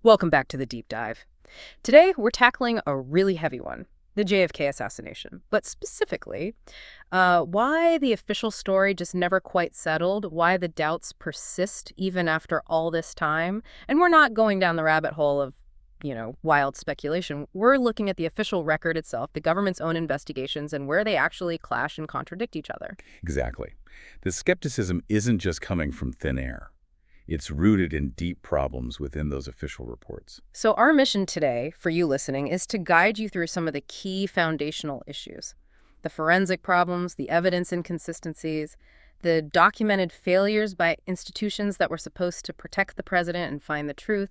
Welcome back to the deep dive. Today, we're tackling a really heavy one, the JFK assassination, but specifically, why the official story just never quite settled, why the doubts persist even after all this time. And we're not going down the rabbit hole of, wild speculation. We're looking at the official record itself, the government's own investigations, and where they actually clash and contradict each other. Exactly. The skepticism isn't just coming from thin air. It's rooted in deep problems within those official reports. So our mission today, for you listening, is to guide you through some of the key foundational issues. The forensic problems, the evidence inconsistencies, the documented failures by institutions that were supposed to protect the president and find the truth.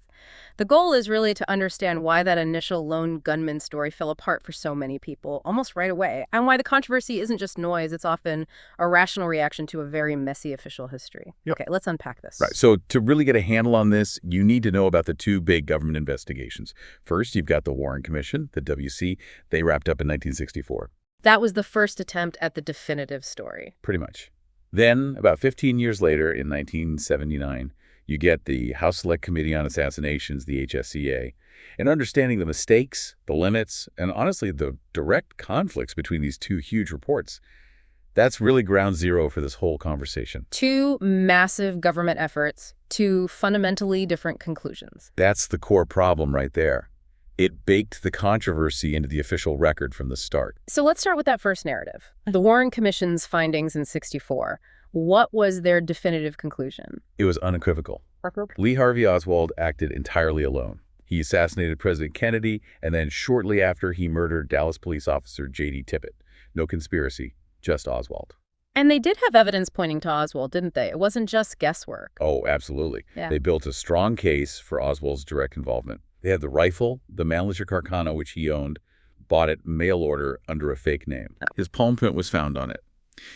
The goal is really to understand why that initial lone gunman story fell apart for so many people almost right away, and why the controversy isn't just noise, it's often a rational reaction to a very messy official history. Yep. Okay, let's unpack this. Right. So to really get a handle on this, you need to know about the two big government investigations. First, you've got the Warren Commission, the WC. They wrapped up in 1964. That was the first attempt at the definitive story. Pretty much. Then, about 15 years later, in 1979, you get the House Select Committee on Assassinations, the HSCA, and understanding the mistakes, the limits, and honestly, the direct conflicts between these two huge reports. That's really ground zero for this whole conversation. Two massive government efforts, two fundamentally different conclusions. That's the core problem right there. It baked the controversy into the official record from the start. So let's start with that first narrative. The Warren Commission's findings in '64. What was their definitive conclusion? It was unequivocal. Lee Harvey Oswald acted entirely alone. He assassinated President Kennedy, and then shortly after, he murdered Dallas police officer J.D. Tippit. No conspiracy, just Oswald. And they did have evidence pointing to Oswald, didn't they? It wasn't just guesswork. Oh, absolutely. Yeah. They built a strong case for Oswald's direct involvement. They had the rifle, the Mannlicher Carcano, which he owned, bought it mail order under a fake name. His palm print was found on it.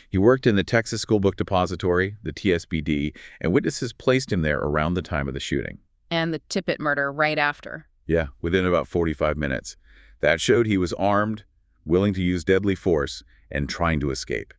He worked in the Texas School Book Depository, the TSBD, and witnesses placed him there around the time of the shooting. And the Tippit murder right after. Yeah, within about 45 minutes. That showed he was armed, willing to use deadly force, and trying to escape.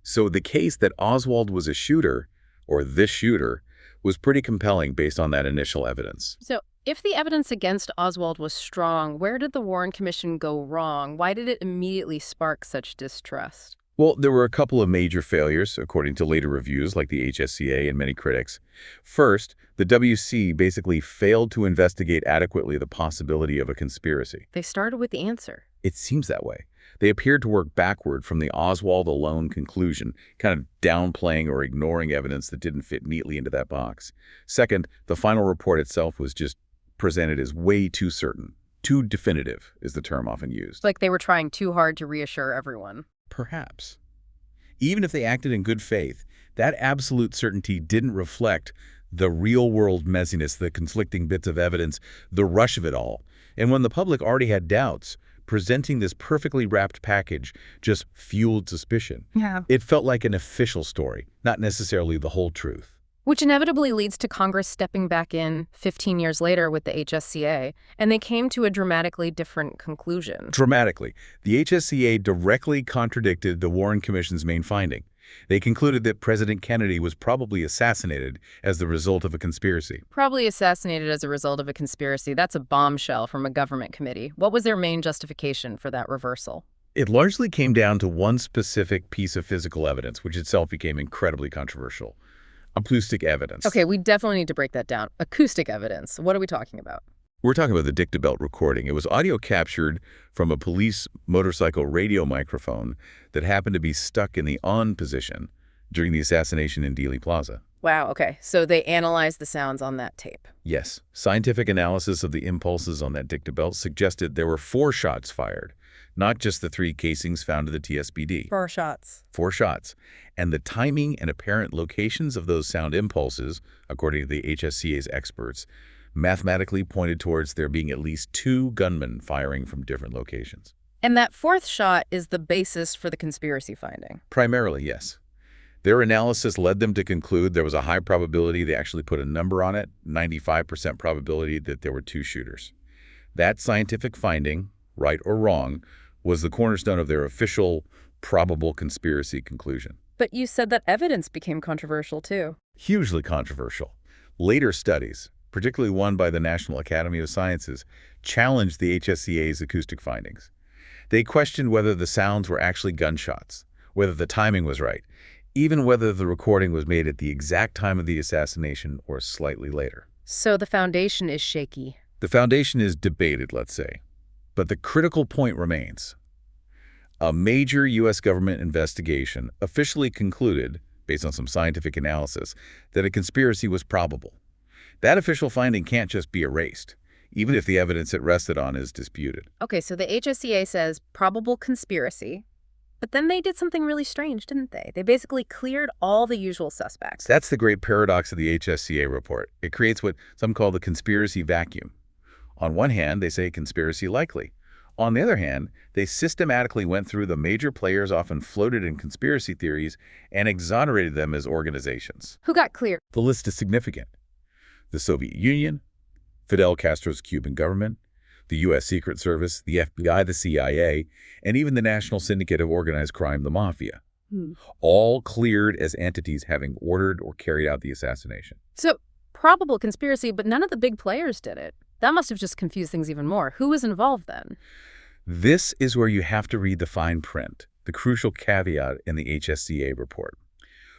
So the case that Oswald was a shooter, or this shooter, was pretty compelling based on that initial evidence. So if the evidence against Oswald was strong, where did the Warren Commission go wrong? Why did it immediately spark such distrust? Well, there were a couple of major failures, according to later reviews like the HSCA and many critics. First, the WC basically failed to investigate adequately the possibility of a conspiracy. They started with the answer. It seems that way. They appeared to work backward from the Oswald alone conclusion, kind of downplaying or ignoring evidence that didn't fit neatly into that box. Second, the final report itself was just presented as way too certain. Too definitive is the term often used. Like they were trying too hard to reassure everyone. Perhaps. Even if they acted in good faith, that absolute certainty didn't reflect the real-world messiness, the conflicting bits of evidence, the rush of it all. And when the public already had doubts, presenting this perfectly wrapped package just fueled suspicion. Yeah. It felt like an official story, not necessarily the whole truth. Which inevitably leads to Congress stepping back in 15 years later with the HSCA, and they came to a dramatically different conclusion. Dramatically. The HSCA directly contradicted the Warren Commission's main finding. They concluded that President Kennedy was probably assassinated as the result of a conspiracy. Probably assassinated as a result of a conspiracy. That's a bombshell from a government committee. What was their main justification for that reversal? It largely came down to one specific piece of physical evidence, which itself became incredibly controversial. Acoustic evidence. Okay, we definitely need to break that down. Acoustic evidence. What are we talking about? We're talking about the dictabelt recording. It was audio captured from a police motorcycle radio microphone that happened to be stuck in the on position during the assassination in Dealey Plaza. Wow, okay. So they analyzed the sounds on that tape. Yes. Scientific analysis of the impulses on that dictabelt suggested there were 4 shots fired, not just the 3 casings found in the TSBD. 4 shots. 4 shots. And the timing and apparent locations of those sound impulses, according to the HSCA's experts, mathematically pointed towards there being at least 2 gunmen firing from different locations. And that 4th shot is the basis for the conspiracy finding. Primarily, yes. Their analysis led them to conclude there was a high probability, they actually put a number on it, 95% probability that there were 2 shooters. That scientific finding, right or wrong, was the cornerstone of their official probable conspiracy conclusion. But you said that evidence became controversial too. Hugely controversial. Later studies, particularly one by the National Academy of Sciences, challenged the HSCA's acoustic findings. They questioned whether the sounds were actually gunshots, whether the timing was right, even whether the recording was made at the exact time of the assassination or slightly later. So the foundation is shaky. The foundation is debated, let's say, but the critical point remains. A major U.S. government investigation officially concluded, based on some scientific analysis, that a conspiracy was probable. That official finding can't just be erased, even if the evidence it rested on is disputed. Okay, so the HSCA says probable conspiracy, but then they did something really strange, didn't they? They basically cleared all the usual suspects. That's the great paradox of the HSCA report. It creates what some call the conspiracy vacuum. On one hand, they say conspiracy likely. On the other hand, they systematically went through the major players often floated in conspiracy theories and exonerated them as organizations. Who got cleared? The list is significant. The Soviet Union, Fidel Castro's Cuban government, the U.S. Secret Service, the FBI, the CIA, and even the National Syndicate of Organized Crime, the Mafia. All cleared as entities having ordered or carried out the assassination. So, probable conspiracy, but none of the big players did it. That must have just confused things even more. Who was involved then? This is where you have to read the fine print, the crucial caveat in the HSCA report.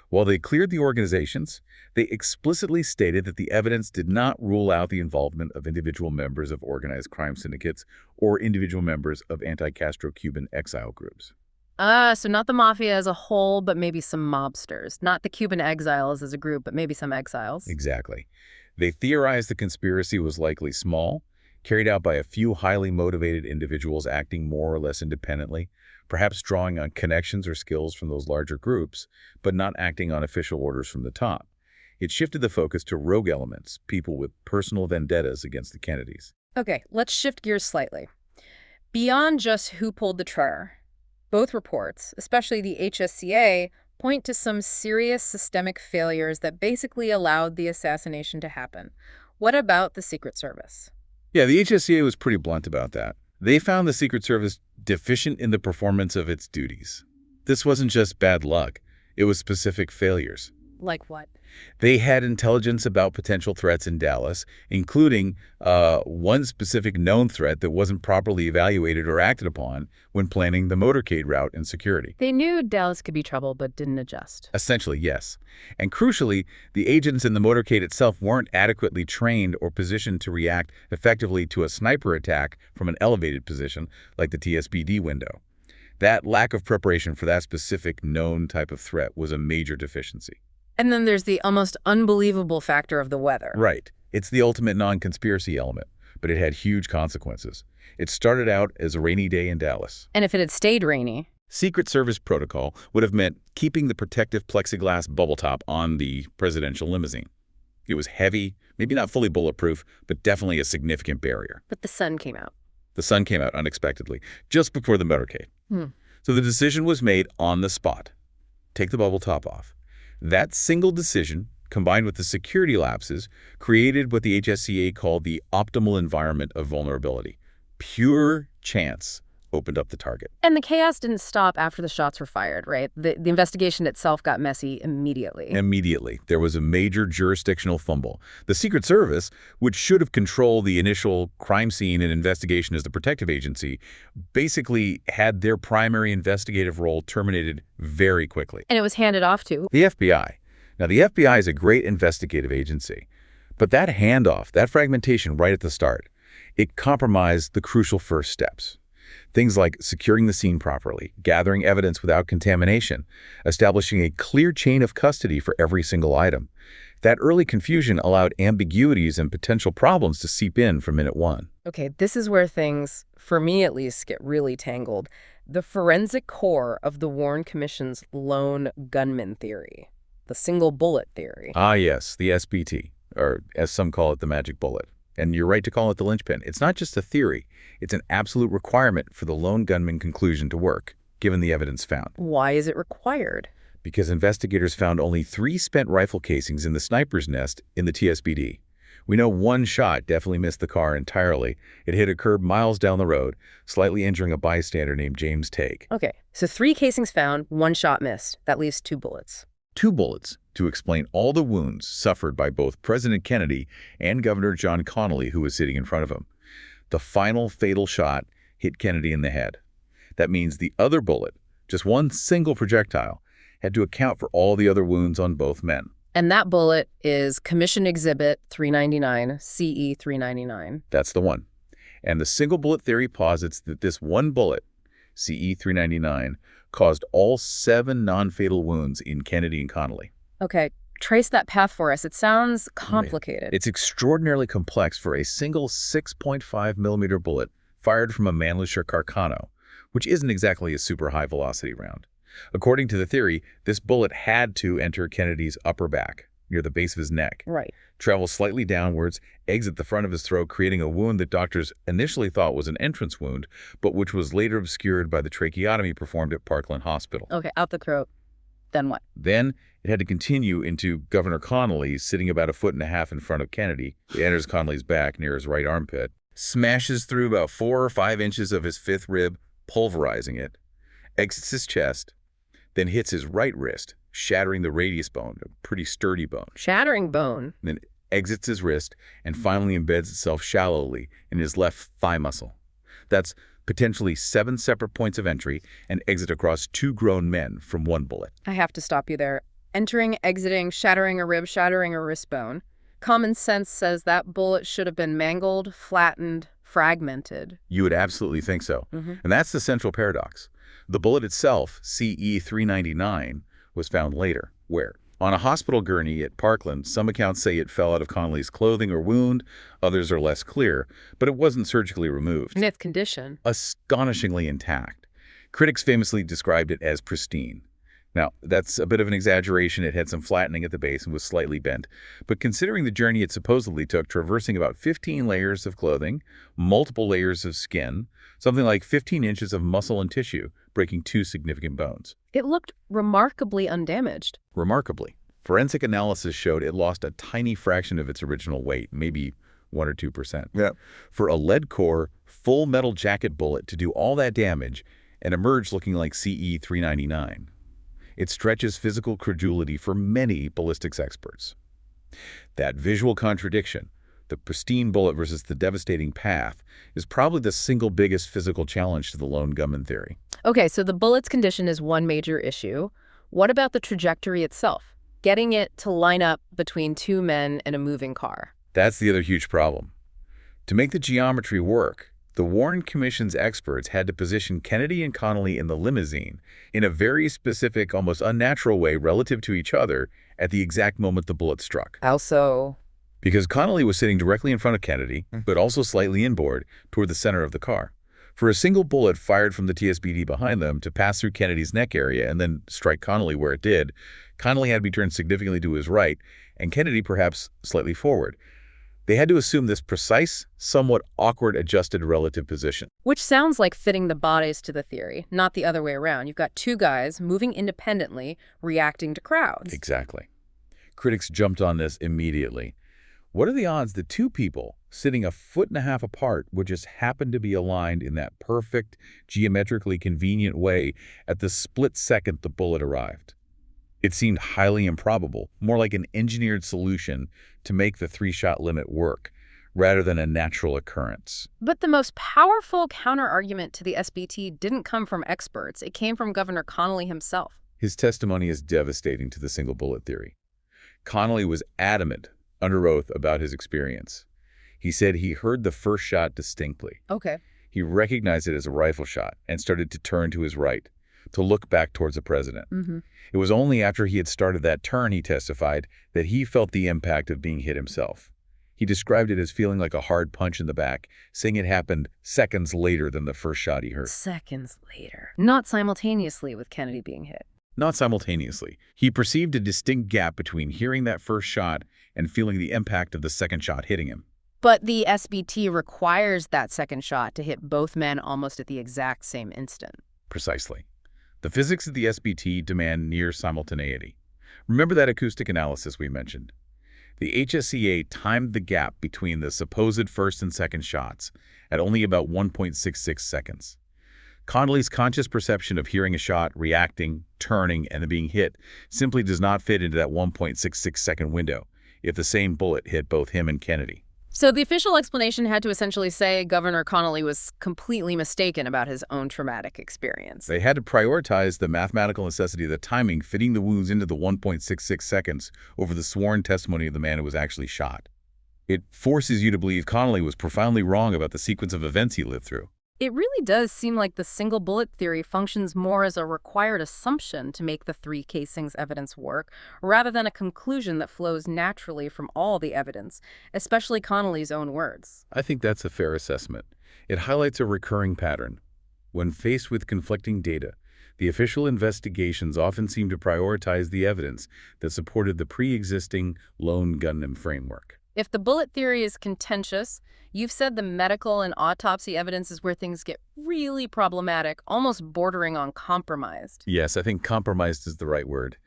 While they cleared the organizations, they explicitly stated that the evidence did not rule out the involvement of individual members of organized crime syndicates or individual members of anti-Castro Cuban exile groups. So not the mafia as a whole, but maybe some mobsters. Not the Cuban exiles as a group, but maybe some exiles. Exactly. They theorized the conspiracy was likely small, carried out by a few highly motivated individuals acting more or less independently, perhaps drawing on connections or skills from those larger groups, but not acting on official orders from the top. It shifted the focus to rogue elements, people with personal vendettas against the Kennedys. Okay, let's shift gears slightly. Beyond just who pulled the trigger, both reports, especially the HSCA, point to some serious systemic failures that basically allowed the assassination to happen. What about the Secret Service? Yeah, the HSCA was pretty blunt about that. They found the Secret Service deficient in the performance of its duties. This wasn't just bad luck. It was specific failures. Like what? They had intelligence about potential threats in Dallas, including one specific known threat that wasn't properly evaluated or acted upon when planning the motorcade route and security. They knew Dallas could be trouble, but didn't adjust. Essentially, yes. And crucially, the agents in the motorcade itself weren't adequately trained or positioned to react effectively to a sniper attack from an elevated position like the TSPD window. That lack of preparation for that specific known type of threat was a major deficiency. And then there's the almost unbelievable factor of the weather. Right. It's the ultimate non-conspiracy element, but it had huge consequences. It started out as a rainy day in Dallas. And if it had stayed rainy? Secret Service protocol would have meant keeping the protective plexiglass bubble top on the presidential limousine. It was heavy, maybe not fully bulletproof, but definitely a significant barrier. But the sun came out. The sun came out unexpectedly, just before the motorcade. So the decision was made on the spot. Take the bubble top off. That single decision, combined with the security lapses, created what the HSCA called the optimal environment of vulnerability. Pure chance opened up the target. And the chaos didn't stop after the shots were fired, right? The investigation itself got messy immediately. Immediately. There was a major jurisdictional fumble. The Secret Service, which should have controlled the initial crime scene and investigation as the protective agency, basically had their primary investigative role terminated very quickly. And it was handed off to the FBI. Now, the FBI is a great investigative agency, but that handoff, that fragmentation right at the start, it compromised the crucial first steps. Things like securing the scene properly, gathering evidence without contamination, establishing a clear chain of custody for every single item. That early confusion allowed ambiguities and potential problems to seep in from minute one. Okay, this is where things, for me at least, get really tangled. The forensic core of the Warren Commission's lone gunman theory, the single bullet theory. Ah, yes, the SBT, or as some call it, the magic bullet. And you're right to call it the linchpin. It's not just a theory. It's an absolute requirement for the lone gunman conclusion to work, given the evidence found. Why is it required? Because investigators found only 3 spent rifle casings in the sniper's nest in the TSPD. We know one shot definitely missed the car entirely. It hit a curb miles down the road, slightly injuring a bystander named James Teague. Okay, so 3 casings found, 1 shot missed. That leaves 2 bullets. 2 bullets to explain all the wounds suffered by both President Kennedy and Governor John Connally, who was sitting in front of him. The final fatal shot hit Kennedy in the head. That means the other bullet, just one single projectile, had to account for all the other wounds on both men. And that bullet is Commission Exhibit 399, CE 399. That's the one. And the single bullet theory posits that this one bullet, CE 399, caused all 7 non-fatal wounds in Kennedy and Connally. Okay, trace that path for us. It sounds complicated. It's extraordinarily complex for a single 6.5 millimeter bullet fired from a manless Carcano, which isn't exactly a super high velocity round. According to the theory, this bullet had to enter Kennedy's upper back, near the base of his neck, Right. travel slightly downwards, exit the front of his throat, creating a wound that doctors initially thought was an entrance wound, but which was later obscured by the tracheotomy performed at Parkland Hospital. Okay, out the throat. Then what? Then it had to continue into Governor Connally, sitting about 1.5 feet in front of Kennedy. It enters Connally's back near his right armpit, smashes through about 4 or 5 inches of his 5th rib, pulverizing it, exits his chest, then hits his right wrist, shattering the radius bone, a pretty sturdy bone. Shattering bone. Then exits his wrist and finally embeds itself shallowly in his left thigh muscle. That's potentially 7 separate points of entry and exit across 2 grown men from one bullet. I have to stop you there. Entering, exiting, shattering a rib, shattering a wrist bone. Common sense says that bullet should have been mangled, flattened, fragmented. You would absolutely think so. And that's the central paradox. The bullet itself, CE 399, was found later. Where? On a hospital gurney at Parkland. Some accounts say it fell out of Connally's clothing or wound. Others are less clear. But it wasn't surgically removed. Myth condition. Astonishingly intact. Critics famously described it as pristine. Now, that's a bit of an exaggeration. It had some flattening at the base and was slightly bent. But considering the journey it supposedly took, traversing about 15 layers of clothing, multiple layers of skin, something like 15 inches of muscle and tissue, breaking 2 significant bones. It looked remarkably undamaged. Remarkably, forensic analysis showed it lost a tiny fraction of its original weight, maybe 1 or 2%. Yeah. For a lead-core, full metal jacket bullet to do all that damage and emerge looking like CE 399. It stretches physical credulity for many ballistics experts. That visual contradiction, the pristine bullet versus the devastating path, is probably the single biggest physical challenge to the lone gunman theory. Okay, so the bullet's condition is one major issue. What about the trajectory itself? Getting it to line up between 2 men in a moving car. That's the other huge problem. To make the geometry work, the Warren Commission's experts had to position Kennedy and Connally in the limousine in a very specific, almost unnatural way relative to each other at the exact moment the bullet struck. How so? Because Connally was sitting directly in front of Kennedy, but also slightly inboard toward the center of the car. For a single bullet fired from the TSBD behind them to pass through Kennedy's neck area and then strike Connally where it did, Connally had to be turned significantly to his right, and Kennedy perhaps slightly forward. They had to assume this precise, somewhat awkward adjusted relative position. Which sounds like fitting the bodies to the theory, not the other way around. You've got 2 guys moving independently, reacting to crowds. Exactly. Critics jumped on this immediately. What are the odds that 2 people sitting 1.5 feet apart would just happen to be aligned in that perfect, geometrically convenient way at the split second the bullet arrived? It seemed highly improbable, more like an engineered solution to make the 3-shot limit work, rather than a natural occurrence. But the most powerful counter-argument to the SBT didn't come from experts. It came from Governor Connally himself. His testimony is devastating to the single bullet theory. Connally was adamant, under oath, about his experience. He said he heard the first shot distinctly. Okay. He recognized it as a rifle shot and started to turn to his right, to look back towards the president. It was only after he had started that turn, he testified, that he felt the impact of being hit himself. He described it as feeling like a hard punch in the back, saying it happened seconds later than the first shot he heard. Seconds later. Not simultaneously with Kennedy being hit. Not simultaneously. He perceived a distinct gap between hearing that first shot and feeling the impact of the second shot hitting him. But the SBT requires that second shot to hit both men almost at the exact same instant. Precisely. The physics of the SBT demand near simultaneity. Remember that acoustic analysis we mentioned? The HSCA timed the gap between the supposed first and second shots at only about 1.66 seconds. Connolly's conscious perception of hearing a shot, reacting, turning, and then being hit simply does not fit into that 1.66-second window if the same bullet hit both him and Kennedy. So the official explanation had to essentially say Governor Connolly was completely mistaken about his own traumatic experience. They had to prioritize the mathematical necessity of the timing fitting the wounds into the 1.66 seconds over the sworn testimony of the man who was actually shot. It forces you to believe Connolly was profoundly wrong about the sequence of events he lived through. It really does seem like the single bullet theory functions more as a required assumption to make the three casings evidence work, rather than a conclusion that flows naturally from all the evidence, especially Connolly's own words. I think that's a fair assessment. It highlights a recurring pattern. When faced with conflicting data, the official investigations often seem to prioritize the evidence that supported the pre-existing lone gunman framework. If the bullet theory is contentious, you've said the medical and autopsy evidence is where things get really problematic, almost bordering on compromised. Yes, I think compromised is the right word.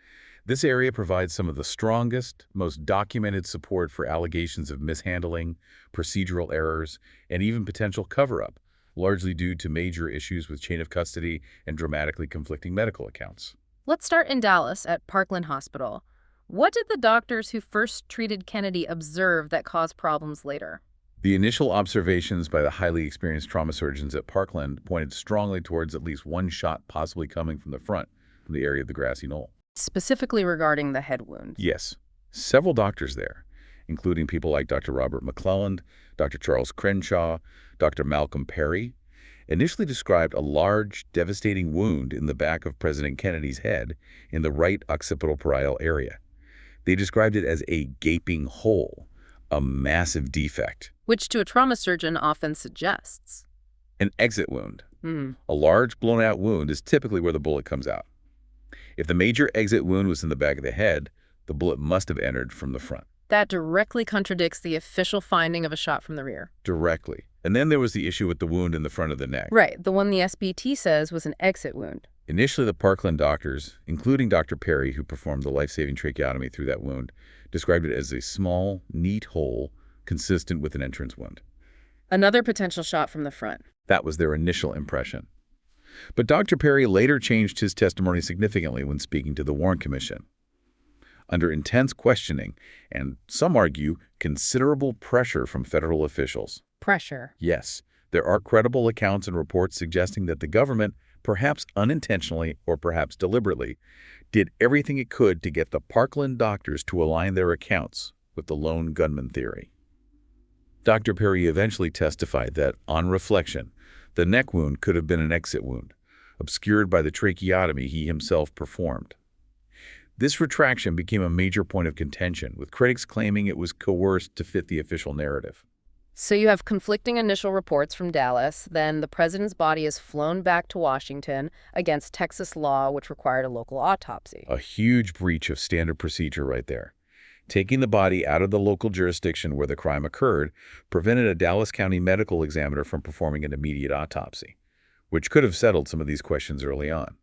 This area provides some of the strongest, most documented support for allegations of mishandling, procedural errors, and even potential cover-up, largely due to major issues with chain of custody and dramatically conflicting medical accounts. Let's start in Dallas at Parkland Hospital. What did the doctors who first treated Kennedy observe that caused problems later? The initial observations by the highly experienced trauma surgeons at Parkland pointed strongly towards at least one shot possibly coming from the front, from the area of the grassy knoll. Specifically regarding the head wound. Yes, several doctors there, including people like Dr. Robert McClelland, Dr. Charles Crenshaw, Dr. Malcolm Perry, initially described a large, devastating wound in the back of President Kennedy's head in the right occipital parietal area. They described it as a gaping hole, a massive defect. Which to a trauma surgeon often suggests an exit wound. A large, blown-out wound is typically where the bullet comes out. If the major exit wound was in the back of the head, the bullet must have entered from the front. That directly contradicts the official finding of a shot from the rear. Directly. And then there was the issue with the wound in the front of the neck. Right, the one the SBT says was an exit wound. Initially, the Parkland doctors, including Dr. Perry, who performed the life-saving tracheotomy through that wound, described it as a small, neat hole consistent with an entrance wound. Another potential shot from the front. That was their initial impression. But Dr. Perry later changed his testimony significantly when speaking to the Warren Commission. Under intense questioning, and some argue considerable pressure from federal officials. Pressure. Yes, there are credible accounts and reports suggesting that the government, perhaps unintentionally or perhaps deliberately, did everything it could to get the Parkland doctors to align their accounts with the lone gunman theory. Dr. Perry eventually testified that, on reflection, the neck wound could have been an exit wound, obscured by the tracheotomy he himself performed. This retraction became a major point of contention, with critics claiming it was coerced to fit the official narrative. So you have conflicting initial reports from Dallas, then the president's body is flown back to Washington against Texas law, which required a local autopsy. A huge breach of standard procedure right there. Taking the body out of the local jurisdiction where the crime occurred prevented a Dallas County medical examiner from performing an immediate autopsy, which could have settled some of these questions early on.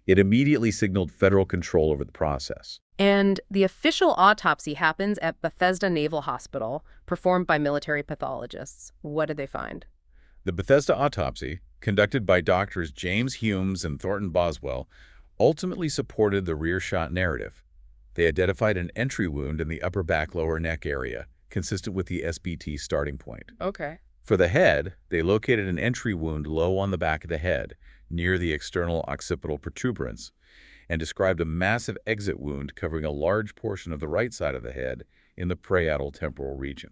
It immediately signaled federal control over the process. And the official autopsy happens at Bethesda Naval Hospital, performed by military pathologists. What did they find? The Bethesda autopsy, conducted by doctors James Humes and Thornton Boswell, ultimately supported the rear shot narrative. They identified an entry wound in the upper back lower neck area, consistent with the SBT starting point. Okay. For the head, they located an entry wound low on the back of the head, near the external occipital protuberance, and described a massive exit wound covering a large portion of the right side of the head in the parietal temporal region.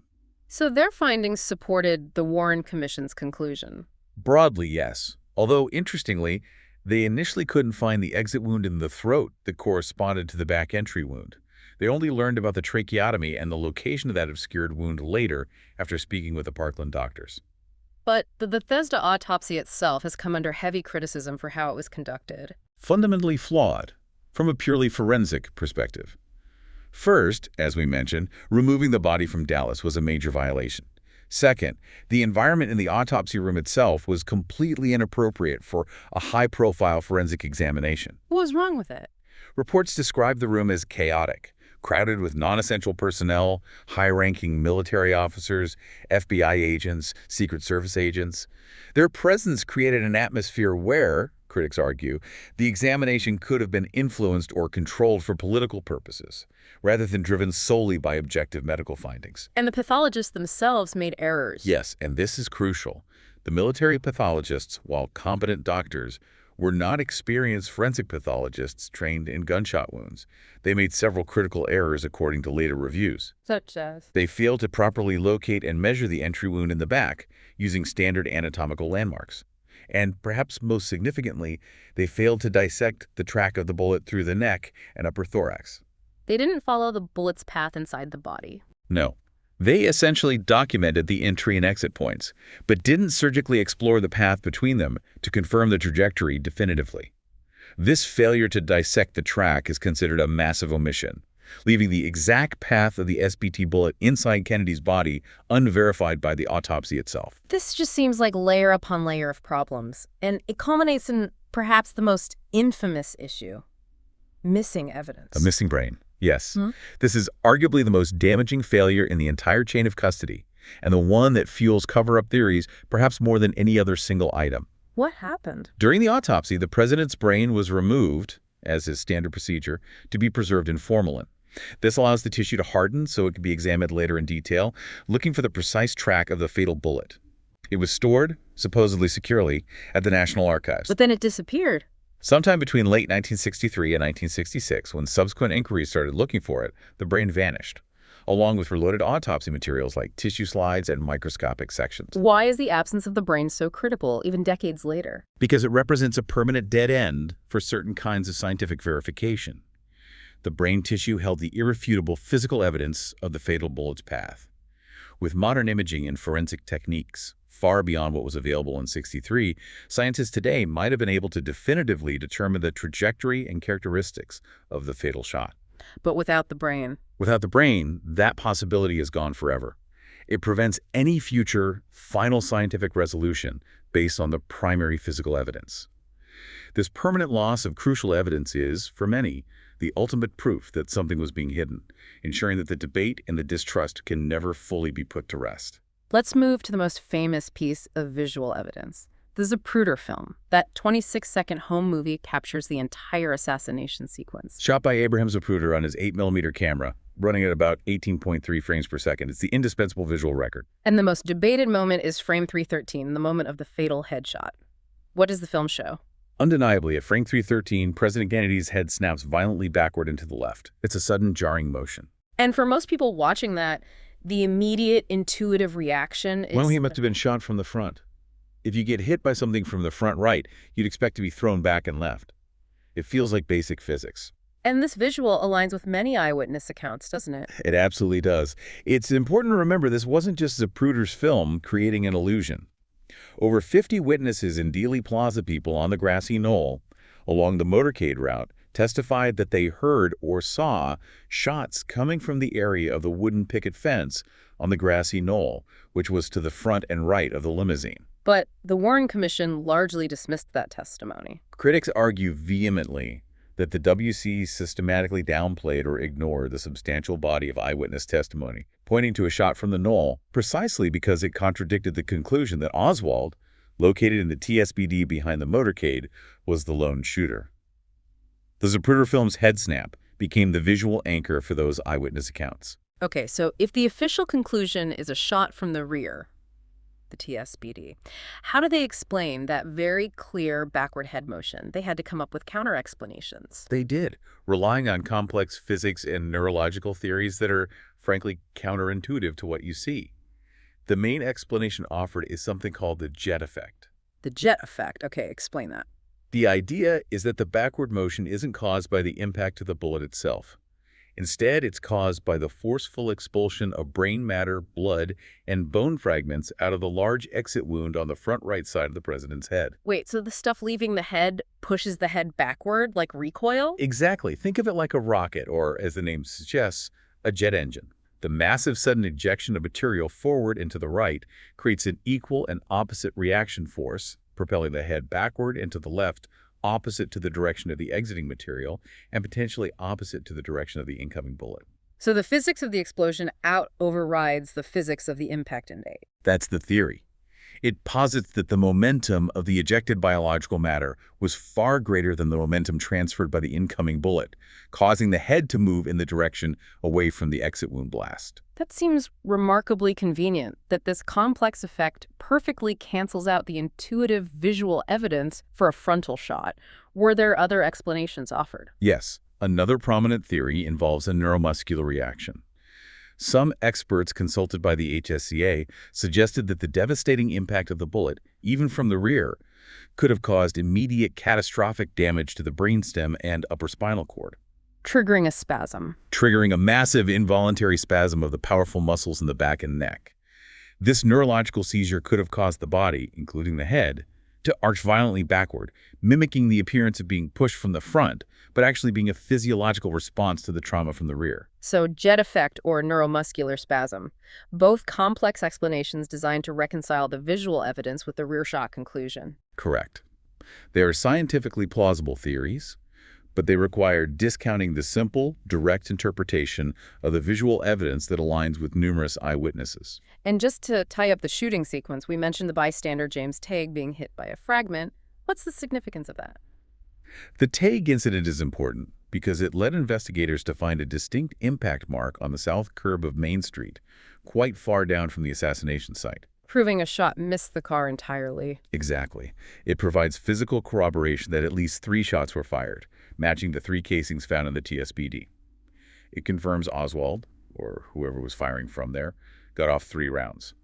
So their findings supported the Warren Commission's conclusion. Broadly, yes. Although, interestingly, they initially couldn't find the exit wound in the throat that corresponded to the back entry wound. They only learned about the tracheotomy and the location of that obscured wound later after speaking with the Parkland doctors. But the Bethesda autopsy itself has come under heavy criticism for how it was conducted. Fundamentally flawed from a purely forensic perspective. First, as we mentioned, removing the body from Dallas was a major violation. Second, the environment in the autopsy room itself was completely inappropriate for a high-profile forensic examination. What was wrong with it? Reports describe the room as chaotic, crowded with non-essential personnel, high-ranking military officers, FBI agents, Secret Service agents. Their presence created an atmosphere where, critics argue, the examination could have been influenced or controlled for political purposes, rather than driven solely by objective medical findings. And the pathologists themselves made errors. Yes, and this is crucial. The military pathologists, while competent doctors, were not experienced forensic pathologists trained in gunshot wounds. They made several critical errors according to later reviews. Such as? They failed to properly locate and measure the entry wound in the back using standard anatomical landmarks. And perhaps most significantly, they failed to dissect the track of the bullet through the neck and upper thorax. They didn't follow the bullet's path inside the body. No. They essentially documented the entry and exit points, but didn't surgically explore the path between them to confirm the trajectory definitively. This failure to dissect the track is considered a massive omission, leaving the exact path of the SBT bullet inside Kennedy's body unverified by the autopsy itself. This just seems like layer upon layer of problems, and it culminates in perhaps the most infamous issue: missing evidence. A missing brain. Yes. This is arguably the most damaging failure in the entire chain of custody, and the one that fuels cover-up theories perhaps more than any other single item. What happened? During the autopsy, the president's brain was removed, as is standard procedure, to be preserved in formalin. This allows the tissue to harden so it can be examined later in detail, looking for the precise track of the fatal bullet. It was stored, supposedly securely, at the National Archives. But then it disappeared. Sometime between late 1963 and 1966, when subsequent inquiries started looking for it, the brain vanished, along with related autopsy materials like tissue slides and microscopic sections. Why is the absence of the brain so critical, even decades later? Because it represents a permanent dead end for certain kinds of scientific verification. The brain tissue held the irrefutable physical evidence of the fatal bullet's path. With modern imaging and forensic techniques, far beyond what was available in '63, scientists today might have been able to definitively determine the trajectory and characteristics of the fatal shot. But without the brain. Without the brain, that possibility is gone forever. It prevents any future, final scientific resolution based on the primary physical evidence. This permanent loss of crucial evidence is, for many, the ultimate proof that something was being hidden, ensuring that the debate and the distrust can never fully be put to rest. Let's move to the most famous piece of visual evidence, the Zapruder film. That 26-second home movie captures the entire assassination sequence. Shot by Abraham Zapruder on his 8mm camera, running at about 18.3 frames per second. It's the indispensable visual record. And the most debated moment is frame 313, the moment of the fatal headshot. What does the film show? Undeniably, at frame 313, President Kennedy's head snaps violently backward and to the left. It's a sudden, jarring motion. And for most people watching that, the immediate intuitive reaction is... Well, he must have been shot from the front. If you get hit by something from the front right, you'd expect to be thrown back and left. It feels like basic physics. And this visual aligns with many eyewitness accounts, doesn't it? It absolutely does. It's important to remember this wasn't just Zapruder's film creating an illusion. Over 50 witnesses and Dealey Plaza people on the grassy knoll along the motorcade route testified that they heard or saw shots coming from the area of the wooden picket fence on the grassy knoll, which was to the front and right of the limousine. But the Warren Commission largely dismissed that testimony. Critics argue vehemently that the WC systematically downplayed or ignored the substantial body of eyewitness testimony, pointing to a shot from the knoll precisely because it contradicted the conclusion that Oswald, located in the TSBD behind the motorcade, was the lone shooter. The Zapruder film's head snap became the visual anchor for those eyewitness accounts. Okay, so if the official conclusion is a shot from the rear, the TSBD, how do they explain that very clear backward head motion? They had to come up with counter-explanations. They did, relying on complex physics and neurological theories that are, frankly, counterintuitive to what you see. The main explanation offered is something called the jet effect. The jet effect. Okay, explain that. The idea is that the backward motion isn't caused by the impact of the bullet itself. Instead, it's caused by the forceful expulsion of brain matter, blood, and bone fragments out of the large exit wound on the front right side of the president's head. Wait, so the stuff leaving the head pushes the head backward, like recoil? Exactly. Think of it like a rocket, or, as the name suggests, a jet engine. The massive sudden ejection of material forward and to the right creates an equal and opposite reaction force, propelling the head backward and to the left opposite to the direction of the exiting material and potentially opposite to the direction of the incoming bullet. So the physics of the explosion overrides the physics of the impact date. That's the theory. It posits that the momentum of the ejected biological matter was far greater than the momentum transferred by the incoming bullet, causing the head to move in the direction away from the exit wound blast. That seems remarkably convenient, that this complex effect perfectly cancels out the intuitive visual evidence for a frontal shot. Were there other explanations offered? Yes, another prominent theory involves a neuromuscular reaction. Some experts consulted by the HSCA suggested that the devastating impact of the bullet, even from the rear, could have caused immediate catastrophic damage to the brainstem and upper spinal cord, Triggering a spasm. triggering a massive involuntary spasm of the powerful muscles in the back and neck. This neurological seizure could have caused the body, including the head, to arch violently backward, mimicking the appearance of being pushed from the front, but actually being a physiological response to the trauma from the rear. So jet effect or neuromuscular spasm. Both complex explanations designed to reconcile the visual evidence with the rear shot conclusion. Correct. They are scientifically plausible theories, but they require discounting the simple, direct interpretation of the visual evidence that aligns with numerous eyewitnesses. And just to tie up the shooting sequence, we mentioned the bystander James Tague being hit by a fragment. What's the significance of that? The Tague incident is important because it led investigators to find a distinct impact mark on the south curb of Main Street, quite far down from the assassination site. Proving a shot missed the car entirely. Exactly. It provides physical corroboration that at least 3 shots were fired, matching the 3 casings found in the TSPD. It confirms Oswald, or whoever was firing from there, got off 3 rounds.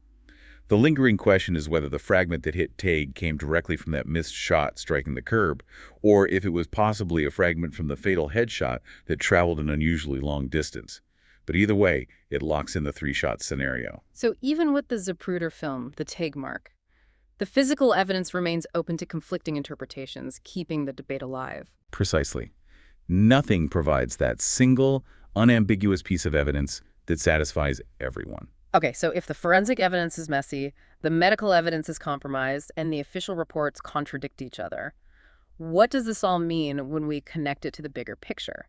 The lingering question is whether the fragment that hit Tague came directly from that missed shot striking the curb, or if it was possibly a fragment from the fatal headshot that traveled an unusually long distance. But either way, it locks in the 3-shot scenario. So even with the Zapruder film, the Tague mark, the physical evidence remains open to conflicting interpretations, keeping the debate alive. Precisely. Nothing provides that single, unambiguous piece of evidence that satisfies everyone. Okay, so if the forensic evidence is messy, the medical evidence is compromised, and the official reports contradict each other, what does this all mean when we connect it to the bigger picture?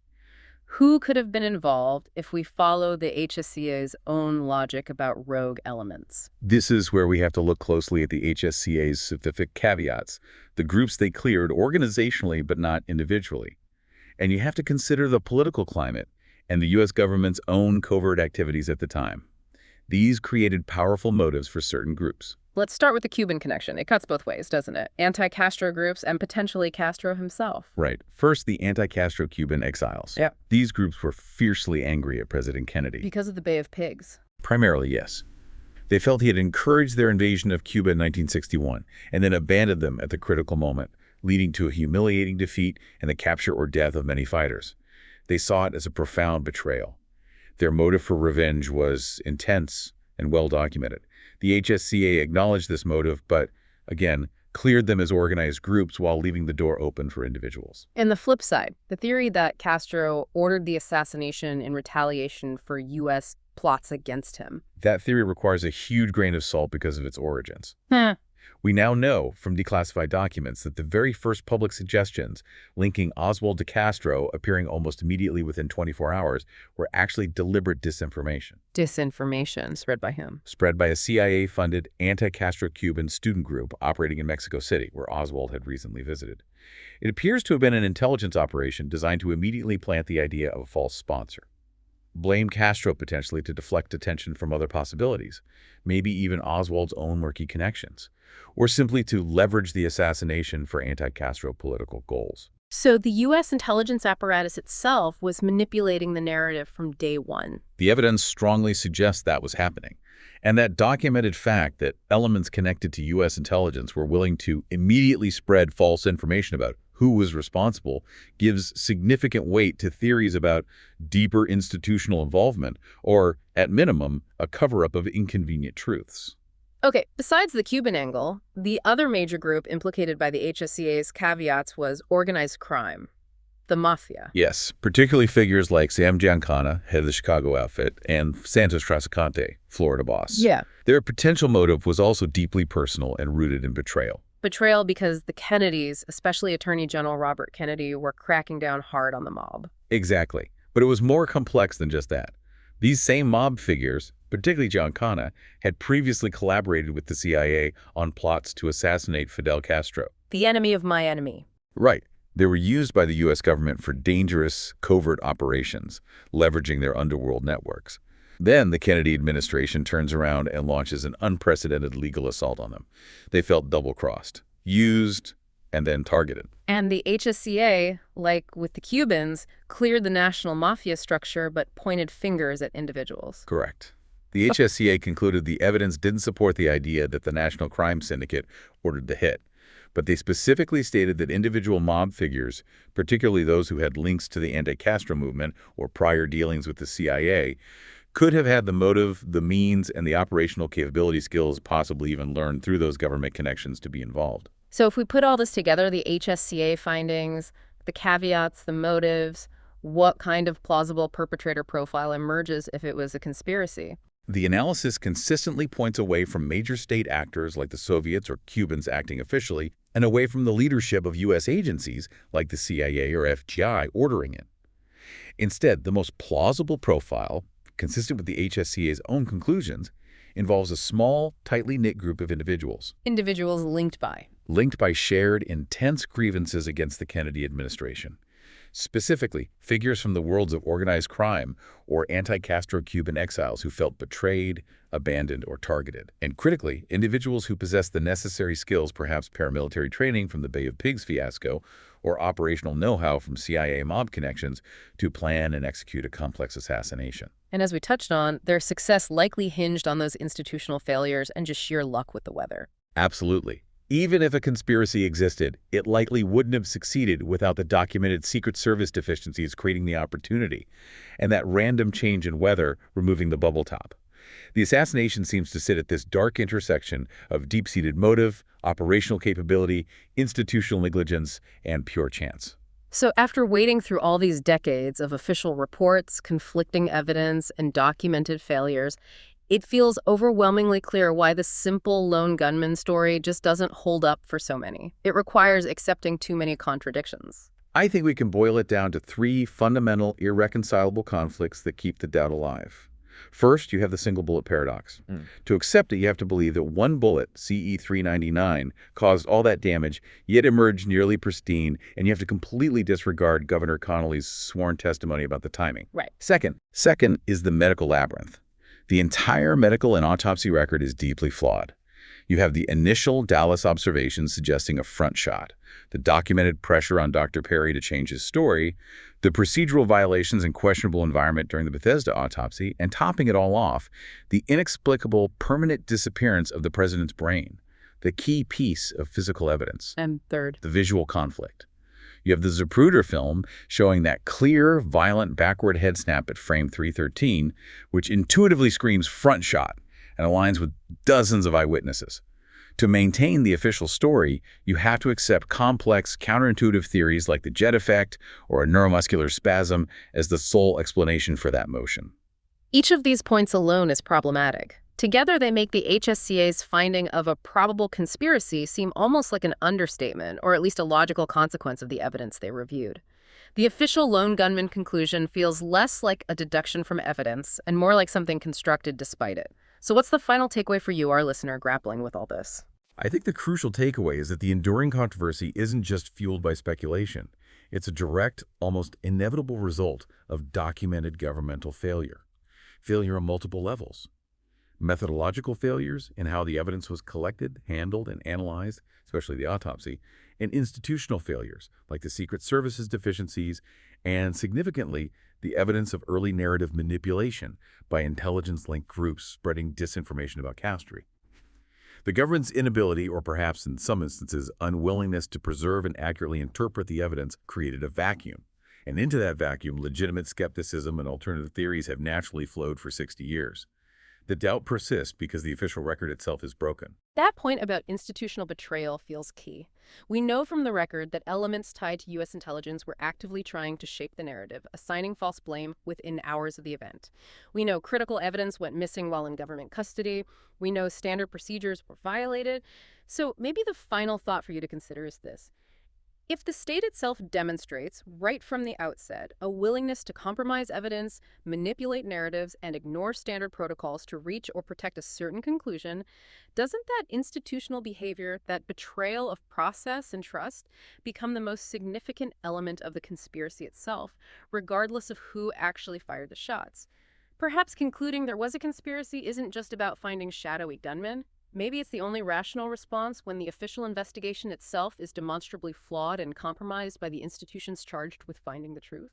Who could have been involved if we follow the HSCA's own logic about rogue elements? This is where we have to look closely at the HSCA's specific caveats, the groups they cleared organizationally but not individually. And you have to consider the political climate and the U.S. government's own covert activities at the time. These created powerful motives for certain groups. Let's start with the Cuban connection. It cuts both ways, doesn't it? Anti-Castro groups and potentially Castro himself. Right. First, the anti-Castro Cuban exiles. Yeah. These groups were fiercely angry at President Kennedy. Because of the Bay of Pigs. Primarily, yes. They felt he had encouraged their invasion of Cuba in 1961 and then abandoned them at the critical moment, leading to a humiliating defeat and the capture or death of many fighters. They saw it as a profound betrayal. Their motive for revenge was intense and well documented. The HSCA acknowledged this motive, but, again, cleared them as organized groups while leaving the door open for individuals. And the flip side, the theory that Castro ordered the assassination in retaliation for U.S. plots against him. That theory requires a huge grain of salt because of its origins. Huh. We now know from declassified documents that the very first public suggestions linking Oswald to Castro, appearing almost immediately within 24 hours, were actually deliberate disinformation. Disinformation spread by him. Spread by a CIA-funded anti-Castro Cuban student group operating in Mexico City, where Oswald had recently visited. It appears to have been an intelligence operation designed to immediately plant the idea of a false sponsor. Blame Castro potentially to deflect attention from other possibilities, maybe even Oswald's own murky connections, or simply to leverage the assassination for anti-Castro political goals. So the U.S. intelligence apparatus itself was manipulating the narrative from day one. The evidence strongly suggests that was happening, and that documented fact that elements connected to U.S. intelligence were willing to immediately spread false information about who was responsible gives significant weight to theories about deeper institutional involvement, or, at minimum, a cover-up of inconvenient truths. Okay, besides the Cuban angle, the other major group implicated by the HSCA's caveats was organized crime, the mafia. Yes, particularly figures like Sam Giancana, head of the Chicago outfit, and Santos Trasicante, Florida boss. Yeah. Their potential motive was also deeply personal and rooted in betrayal. Betrayal because the Kennedys, especially Attorney General Robert Kennedy, were cracking down hard on the mob. Exactly. But it was more complex than just that. These same mob figures, particularly Giancana, had previously collaborated with the CIA on plots to assassinate Fidel Castro. The enemy of my enemy. Right. They were used by the U.S. government for dangerous, covert operations, leveraging their underworld networks. Then the Kennedy administration turns around and launches an unprecedented legal assault on them. They felt double-crossed, used, and then targeted. And the HSCA, like with the Cubans, cleared the national mafia structure but pointed fingers at individuals. Correct. The HSCA concluded the evidence didn't support the idea that the National Crime Syndicate ordered the hit, but they specifically stated that individual mob figures, particularly those who had links to the anti-Castro movement or prior dealings with the CIA, could have had the motive, the means, and the operational capability skills possibly even learned through those government connections to be involved. So if we put all this together, the HSCA findings, the caveats, the motives, what kind of plausible perpetrator profile emerges if it was a conspiracy? The analysis consistently points away from major state actors like the Soviets or Cubans acting officially, and away from the leadership of U.S. agencies like the CIA or FBI ordering it. Instead, the most plausible profile, consistent with the HSCA's own conclusions, involves a small, tightly knit group of individuals. Individuals Linked by shared, intense grievances against the Kennedy administration. Specifically, figures from the worlds of organized crime or anti-Castro Cuban exiles who felt betrayed, abandoned, or targeted. And critically, individuals who possess the necessary skills, perhaps paramilitary training from the Bay of Pigs fiasco, or operational know-how from CIA mob connections to plan and execute a complex assassination. And as we touched on, their success likely hinged on those institutional failures and just sheer luck with the weather. Absolutely. Even if a conspiracy existed, it likely wouldn't have succeeded without the documented Secret Service deficiencies creating the opportunity, and that random change in weather removing the bubble top. The assassination seems to sit at this dark intersection of deep-seated motive, operational capability, institutional negligence, and pure chance. So after wading through all these decades of official reports, conflicting evidence, and documented failures, it feels overwhelmingly clear why the simple lone gunman story just doesn't hold up for so many. It requires accepting too many contradictions. I think we can boil it down to three fundamental, irreconcilable conflicts that keep the doubt alive. First, you have the single bullet paradox. To accept it, you have to believe that one bullet, CE-399, caused all that damage, yet emerged nearly pristine, and you have to completely disregard Governor Connolly's sworn testimony about the timing. Right. Second is the medical labyrinth. The entire medical and autopsy record is deeply flawed. You have the initial Dallas observations suggesting a front shot, the documented pressure on Dr. Perry to change his story, the procedural violations and questionable environment during the Bethesda autopsy, and topping it all off, the inexplicable permanent disappearance of the president's brain, the key piece of physical evidence. And third, the visual conflict. You have the Zapruder film showing that clear, violent backward head snap at frame 313, which intuitively screams front shot and aligns with dozens of eyewitnesses. To maintain the official story, you have to accept complex, counterintuitive theories like the jet effect or a neuromuscular spasm as the sole explanation for that motion. each of these points alone is problematic. Together, they make the HSCA's finding of a probable conspiracy seem almost like an understatement, or at least a logical consequence of the evidence they reviewed. The official lone gunman conclusion feels less like a deduction from evidence and more like something constructed despite it. So what's the final takeaway for you, our listener, grappling with all this? I think the crucial takeaway is that the enduring controversy isn't just fueled by speculation. It's a direct, almost inevitable result of documented governmental failure. Failure on multiple levels. Methodological failures in how the evidence was collected, handled, and analyzed, especially the autopsy, and institutional failures like the Secret Service's deficiencies and, significantly, the evidence of early narrative manipulation by intelligence-linked groups spreading disinformation about Castro. The government's inability, or perhaps in some instances, unwillingness to preserve and accurately interpret the evidence created a vacuum. And into that vacuum, legitimate skepticism and alternative theories have naturally flowed for 60 years. The doubt persists because the official record itself is broken. That point about institutional betrayal feels key. We know from the record that elements tied to U.S. intelligence were actively trying to shape the narrative, assigning false blame within hours of the event. We know critical evidence went missing while in government custody. We know standard procedures were violated. So maybe the final thought for you to consider is this. If the state itself demonstrates, right from the outset, a willingness to compromise evidence, manipulate narratives, and ignore standard protocols to reach or protect a certain conclusion, doesn't that institutional behavior, that betrayal of process and trust, become the most significant element of the conspiracy itself, regardless of who actually fired the shots? Perhaps concluding there was a conspiracy isn't just about finding shadowy gunmen. Maybe it's the only rational response when the official investigation itself is demonstrably flawed and compromised by the institutions charged with finding the truth.